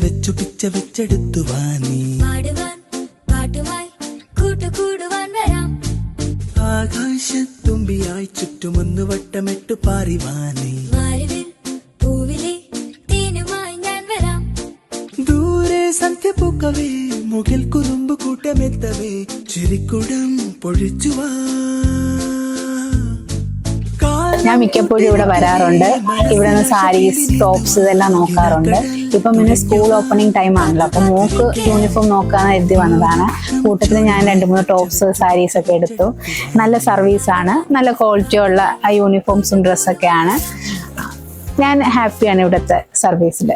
വെച്ചെടുത്തു വാനി ആകാശത്തുമ്പിയായി ചുറ്റുമൊന്നു വട്ടമിട്ടു പാറിവാനി ദൂരെ സന്ധ്യപൂക്കവേ മുകിൽ കുറുമ്പ് കൂട്ടമെത്തവേ ചിരിക്കുടം പൊഴിച്ചുവാ. ഞാൻ മിക്കപ്പോഴും ഇവിടെ വരാറുണ്ട്. ഇവിടെ നിന്ന് സാരീസ്, ടോപ്സ് ഇതെല്ലാം നോക്കാറുണ്ട്. ഇപ്പം പിന്നെ സ്കൂൾ ഓപ്പണിംഗ് ടൈം ആണല്ലോ, അപ്പൊ മോക്ക് യൂണിഫോം നോക്കാൻ എഴുതി വന്നതാണ്. കൂട്ടത്തിൽ ഞാൻ 2-3 ടോപ്സ്, സാരീസ് ഒക്കെ എടുത്തു. നല്ല സർവീസാണ്, നല്ല ക്വാളിറ്റി ഉള്ള യൂണിഫോംസും ഡ്രസ്സൊക്കെയാണ്. ഞാൻ ഹാപ്പിയാണ് ഇവിടുത്തെ സർവീസിൽ.